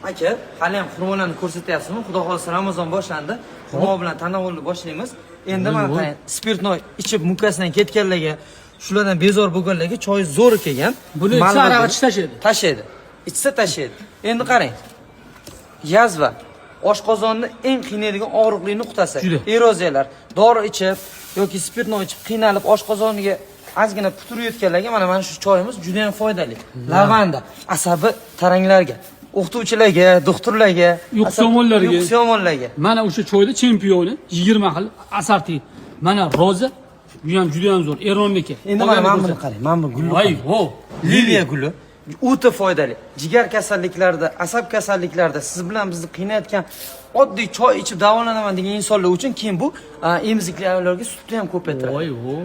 Aka, hali ham xurmolarni ko'rsatyapsizmi? Xudo xolasa Ramazon boshlandi. Xurmo bilan tanovulni boshlaymiz. Endi mana qarang, spirtnoy ichib mukkasidan ketganlarga, shulardan bezor bo'lganlarga choy zo'r kelgan. Buni ichsa araq tashlaydi. Tashlaydi. Ichsa tashlaydi. Endi qarang. Yazva oshqozonni eng qiynaydigan og'riqli nuqtasi. Eroziyalar, dori ichib yoki spirtnoy ichib qiynalib oshqozoniga ozgina puturayotganlarga mana shu choyimiz juda ham foydali. Lavanda, asabi taranglarga, o'qituvchilarga, doktorlarga, yo'qsiyomonlarga. Mana o'sha choyda chempioni 20 xil asarti. Mana roza bu ham juda ham zo'r. Eronniki. Endi mana buni qarang. Mana bu gulni. Voy, vo. Liliya guli o'ta foydali. Jigar kasalliklarida, asab kasalliklarida siz bilan bizni qiynayotgan oddiy choy ichib davolanaman degan insonlar uchun keyin bu emizikli ayollarga sutni ham ko'paytiradi. Voy, vo.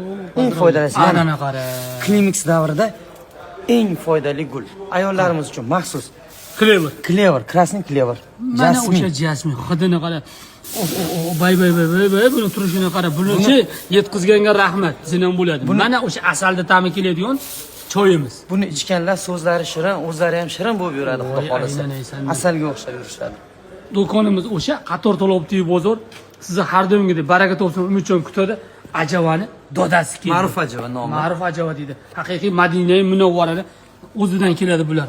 Eng foydalisi. Ana qara. Klimaks davrida eng foydali gul. Ayollarimiz uchun maxsus. Klever, krasniy klever. Mana o'sha jasmin hidini qara. Bay, buni turishini qara. Buni yetkazganga rahmat, senam bo'ladi. Mana o'sha asalda ta'mi keladigan choyimiz. Buni ichganlar so'zlari shirin, o'zlari ham shirin bo'lib yuradi, xudo xolasa. Asalga o'xshab yurishadi. Do'konimiz o'sha Qator Tolobtiy bozor. Sizni har doimgidek baraka topsin, umidjon kutadi. Ajavani dodasi keldi. Ma'ruf Ajava nomi. Ma'ruf Ajava deydi. Haqiqiy Madina Munavvarani o'zidan keladi bular.